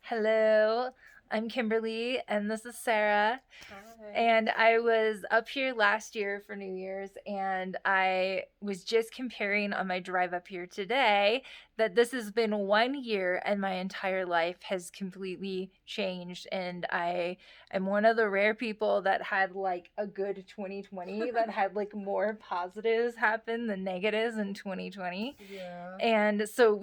Hello, I'm Kimberly, and this is Sarah. Hi. And I was up here last year for New Year's, and I was just comparing on my drive up here today that this has been 1 year, and my entire life has completely changed. And I am one of the rare people that had like a good 2020, that had like more positives happen than negatives in 2020. Yeah. And so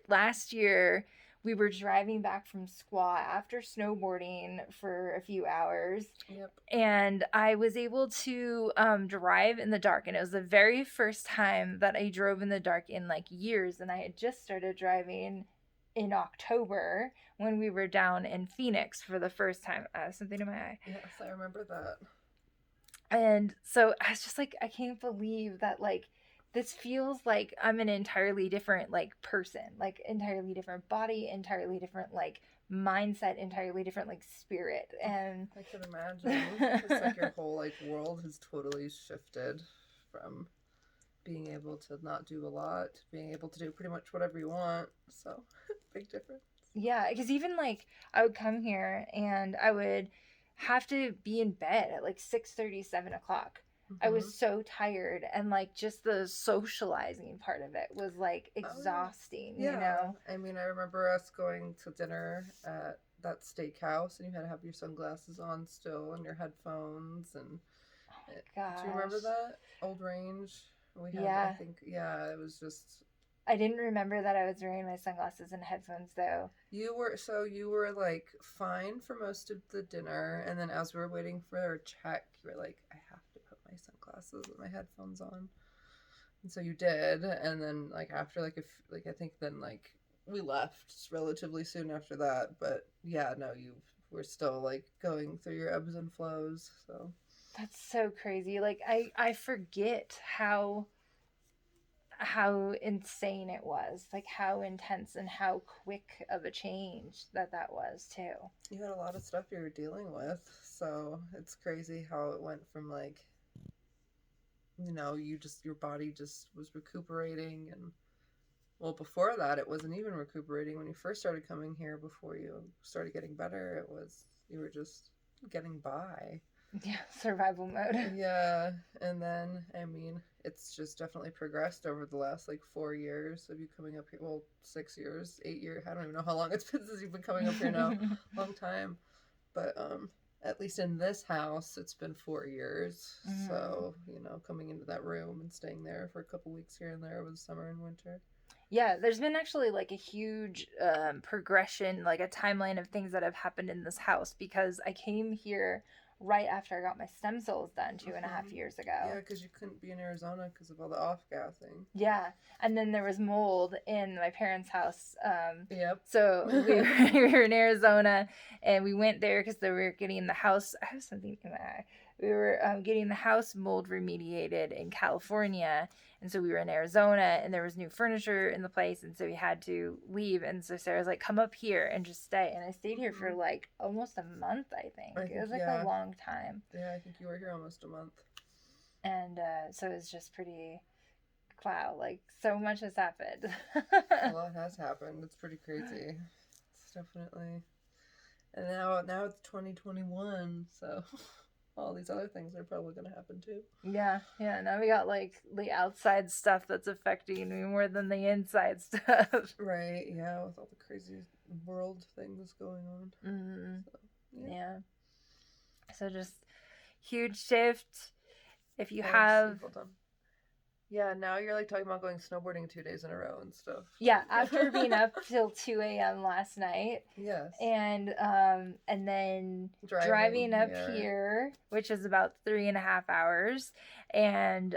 last year, we were driving back from Squaw after snowboarding for a few hours. Yep. And I was able to drive in the dark. And it was the very first time that I drove in the dark in like years. And I had just started driving in October when we were down in Phoenix for the first time. Something in my eye. Yes, I remember that. And so I was just like, I can't believe that, like, this feels like I'm an entirely different, like, person, like, entirely different body, entirely different, like, mindset, entirely different, like, spirit. And I can imagine. It's like your whole like world has totally shifted from being able to not do a lot to being able to do pretty much whatever you want. So, big difference. yeah, because even like I would come here and I would have to be in bed at like 6:30, 7 o'clock. I Mm-hmm. was so tired, and like just the socializing part of it was like Oh yeah. exhausting, you Yeah. know? I mean, I remember us going to dinner at that steakhouse, and you had to have your sunglasses on still and your headphones. And do you remember Gosh. that old range? We had, I Yeah. think, yeah, it was just I didn't remember that I was wearing my sunglasses and headphones though. you were like fine for most of the dinner, and then as we were waiting for our check, you were like, I have to put my sunglasses and my headphones on, and so you did, and then like after like if like I think then like we left relatively soon after that, but yeah, no, you were still like going through your ebbs and flows, so That's so crazy. Like I forget how insane it was. Like how intense and how quick of a change that was too. you had a lot of stuff you were dealing with, so it's crazy how it went from like you just your body just was recuperating. And well, before that it wasn't even recuperating. When you first started coming here, before you started getting better, it was you were just getting by. Yeah, survival mode. Yeah. And then I mean it's just definitely progressed over the last like 4 years of you coming up here. Well, 6 years, 8 years, I don't even know how long it's been since you've been coming up here now. Long time. But at least in this house it's been 4 years. Mm. So coming into that room and staying there for a couple weeks here and there over the summer and winter. Yeah, there's been actually like a huge progression, like a timeline of things that have happened in this house because I came here right after I got my stem cells done two and a Mm-hmm. half years Yeah, ago. because you couldn't be in Arizona because of all the off gassing. Yeah, and then there was mold in my parents' house. Yep. So we were in Arizona, and we went there because they were getting the house. I have something in my eye. We were getting the house mold remediated in California, and so we were in Arizona, and there was new furniture in the place, and so we had to leave. And so Sarah's like, "Come up here and just stay." And I stayed here for Mm-hmm. like almost a month. I I think it think, was like a yeah. long time, Yeah, I think you were here almost a month. and so it was just pretty. Wow, like so much has happened. A lot has happened. It's pretty crazy. It's definitely. And now it's 2021, so all these other things are probably going to happen too. Yeah, yeah. Now we got like the outside stuff that's affecting me more than the inside stuff. Right, yeah, with all the crazy world things going on. Mm, So, yeah. yeah. So just huge shift. If you Oh, I see. have, Hold on. Yeah, now you're like talking about going snowboarding 2 days in a row and stuff. yeah, after being up till 2 a.m. last night, Yes. and then Driving driving up here. here, which is about 3.5 hours, and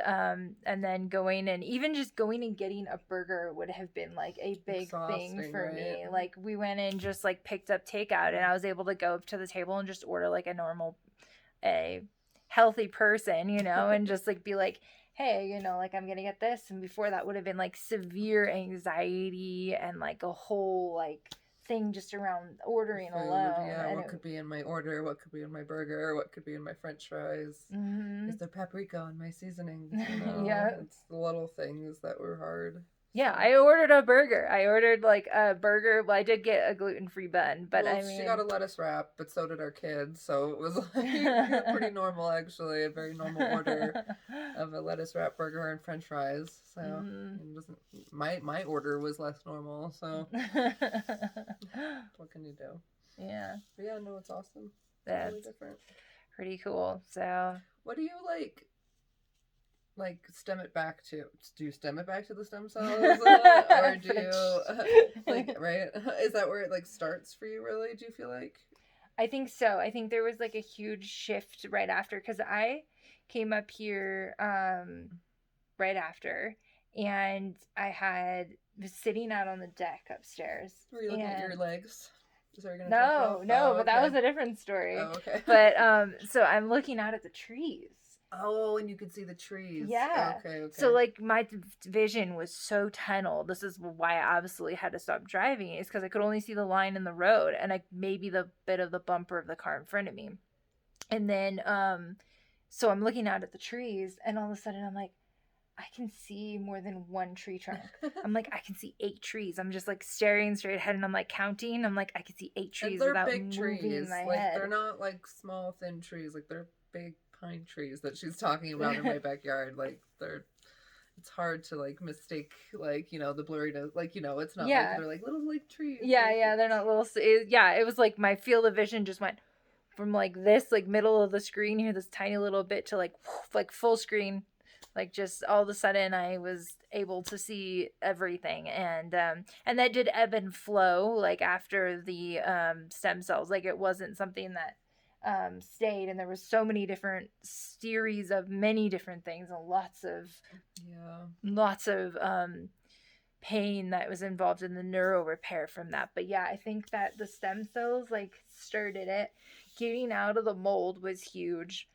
then going, and even just going and getting a burger would have been like a big thing Exhausting, for right? me. Like we went and just like picked up takeout, and I was able to go up to the table and just order like a healthy person, and just like be like, hey, like I'm gonna get this. And before that would have been like severe anxiety and like a whole like thing just around ordering Food, alone. yeah. And What could be in my order? What could be in my burger? What could be in my French fries? mm-hmm. Is there paprika in my seasonings? Yeah. It's the little things that were hard. Yeah, So, I ordered a burger. I ordered like a burger. Well, I did get a gluten-free bun, but well, I she got mean, a lettuce wrap, but so did our kids. So it was like pretty normal, actually. A very normal order of a lettuce wrap burger and French fries. So mm. it doesn't. My order was less normal. So what can you do? Yeah, But yeah, no, it's awesome. Totally that's different. pretty cool. So, What do you like stem it back to? Do you stem it back to the stem cells, or do you like right? Is that where it like starts for you? Really? Do you feel like? I think so. I think there was like a huge shift right after because I came up here right after, and I had was sitting out on the deck upstairs, Were you looking at your and legs? Is that what you're gonna talk no, about? no, Oh, but that okay. was a different story. Oh, okay. But so I'm looking out at the trees. Oh, and you could see the trees. Yeah. Okay, So okay. like my vision was so tunnel. This is why I absolutely had to stop driving. Is because I could only see the line in the road and I maybe the bit of the bumper of the car in front of me. And then so I'm looking out at the trees and all of a sudden I'm like, I can see more than one tree trunk. I'm like, I can see 8 trees. I'm just like staring straight ahead and I'm like counting. I'm like, I can see eight And trees they're without big moving trees. my Like they're head. not like small thin trees. Like they're big pine trees that she's talking about in my backyard. Like they're it's hard to like mistake like, the blurriness. Like, it's not like Yeah. they're like little like trees. Yeah, Like yeah, they're it's not little. Yeah, it was like my field of vision just went from like this, like middle of the screen here, this tiny little bit to like, like full screen. Like just all of a sudden, I was able to see everything, and that did ebb and flow. Like after the stem cells, like it wasn't something that stayed, and there was so many different series of many different things, and yeah. lots of pain that was involved in the neuro repair from that. But yeah, I think that the stem cells like started it. Getting out of the mold was huge.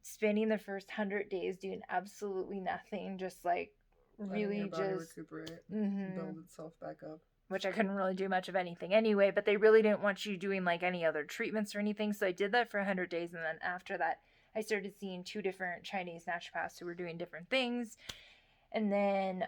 Spending the first 100 days doing absolutely nothing, just like Letting your really body just recuperate, mm-hmm. build itself back up. Which I couldn't really do much of anything anyway, but they really didn't want you doing like any other treatments or anything. So I did that for 100 days. And then after that, I started seeing 2 different Chinese naturopaths who were doing different things. And then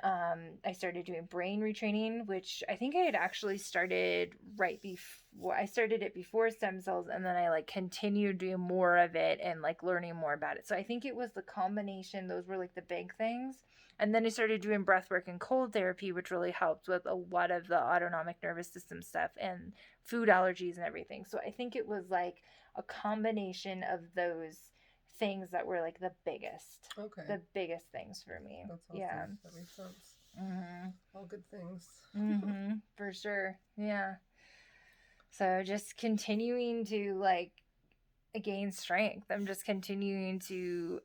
I started doing brain retraining, which I think I had actually started right before. I started it before stem cells, and then I like continued doing more of it and like learning more about it. So I think it was the combination; those were like the big things. And then I started doing breath work and cold therapy, which really helped with a lot of the autonomic nervous system stuff and food allergies and everything. So I think it was like a combination of those things that were like Okay. the biggest things for me. That's Yeah. awesome. That makes sense. Mhm. All good things. Mhm. For sure. Yeah. So just continuing to like gain strength. I'm just continuing to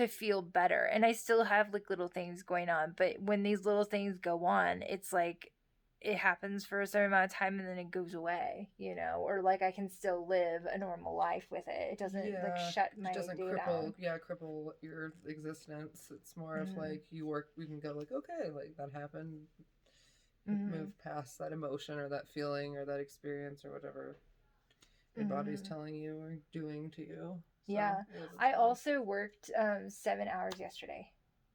feel better. And I still have like little things going on, but when these little things go on, it's like it happens for a certain amount of time and then it goes away, or like I can still live a normal life with it. It doesn't like Yeah, shut it my doesn't day down. cripple your existence. It's more of Mhm. like we can go like, okay, like that happened, Mhm. move past that emotion or that feeling or that experience or whatever your body's Mhm. telling you or doing to you. So, Yeah. yeah, that's I valid. also worked 7 hours yesterday.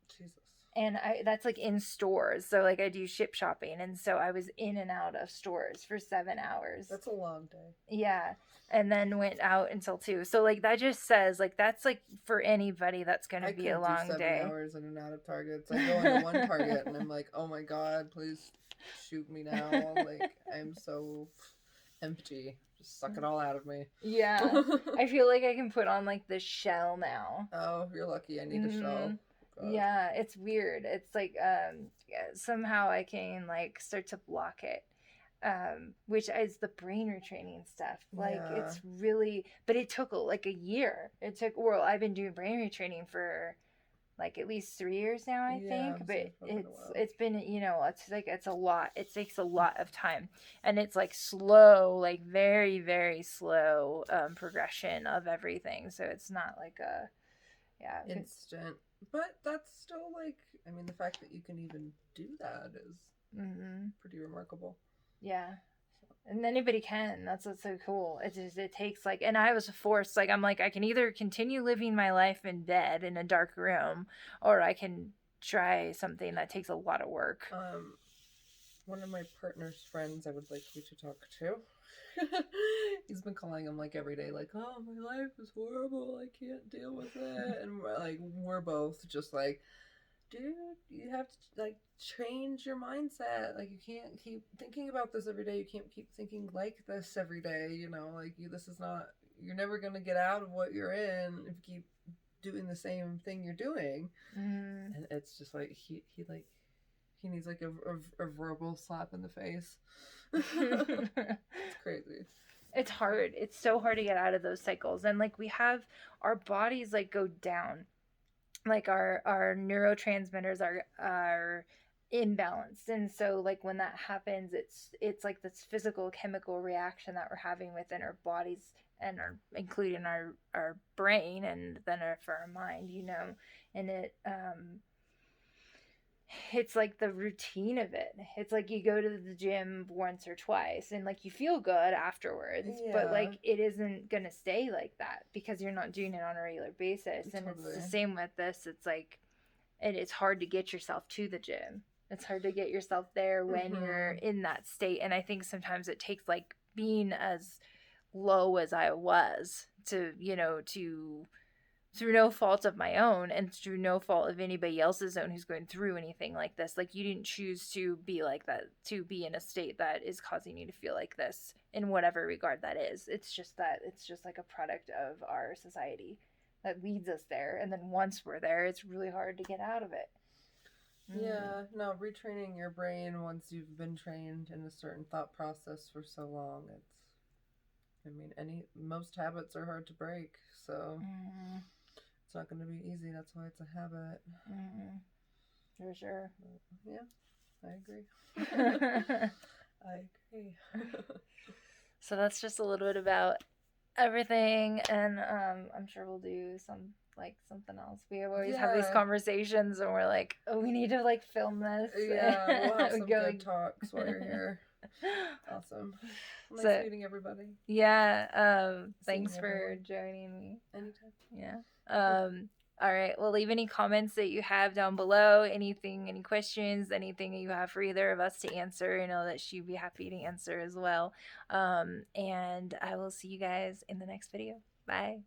Jesus. And that's like in stores. So like I do ship shopping and so I was in and out of stores for 7 hours. That's a long day. Yeah. And then went out until 2. So like that just says like that's like for anybody that's gonna I be a couldn't do long seven day. hours in and out of Targets. I go into one Target and I'm like, oh my God, please shoot me now. Like, I'm so empty. Just suck it all out of me. Yeah. I feel like I can put on like the shell now. Oh, you're lucky. I need a Hmm. shell. God. Yeah, it's weird. It's like yeah, somehow I can like start to block it. Which is the brain retraining stuff. Like Yeah. it's really, but it took like a year. It took, well, I've been doing brain retraining for like at least 3 years now, I Yeah. think. So But it's been a while. it's been, it's like it's a lot. It takes a lot of time, and it's like slow, like very very slow progression of everything. So it's not like a yeah. Instant. But that's still like, I mean, the fact that you can even do that is Mm-hmm. pretty remarkable. Yeah. And anybody can. That's what's so cool. It takes like, and I was forced. Like I'm like I can either continue living my life in bed in a dark room, or I can try something that takes a lot of work. One of my partner's friends I would like you to talk to. He's been calling him like every day, like, "Oh, my life is horrible. I can't deal with it." And we're both just like, "Dude, you have to like change your mindset. Like, you can't keep thinking about this every day. You can't keep thinking like this every day. You know, like this is not. You're never gonna get out of what you're in if you keep doing the same thing you're doing." And it's just like he needs like a verbal slap in the face. It's crazy. It's hard. It's so hard to get out of those cycles. And like we have our bodies like go down. Like our neurotransmitters are imbalanced. And so like when that happens, it's like this physical chemical reaction that we're having within our bodies and our including our brain and then for our mind, you know. And it's like the routine of it. It's like you go to the gym once or twice and like you feel good afterwards, but like it isn't gonna stay like that because you're not doing it on a regular basis. And Totally. it's the same with this. It's like it's hard to get yourself to the gym. It's hard to get yourself there when you're in that state. And I think sometimes it takes like being as low as I was to, you know, to through no fault of my own and through no fault of anybody else's own who's going through anything like this. Like you didn't choose to be like that, to be in a state that is causing you to feel like this in whatever regard that is. It's just like a product of our society that leads us there. And then once we're there, it's really hard to get out of it. Yeah, no, retraining your brain once you've been trained in a certain thought process for so long, most habits are hard to break, so it's not going to be easy. That's why it's a habit. For sure. Yeah, I agree. I agree. So that's just a little bit about everything, and I'm sure we'll do something else. We always have these conversations and we're like, oh, we need to like film this. Yeah, we'll have some good talks while you're here. Awesome. Nice meeting everybody. Yeah. Thanks for joining me. Anytime. Yeah. All right. Well, leave any comments that you have down below. Any questions, anything you have for either of us to answer. I know that she'd be happy to answer as well. And I will see you guys in the next video. Bye.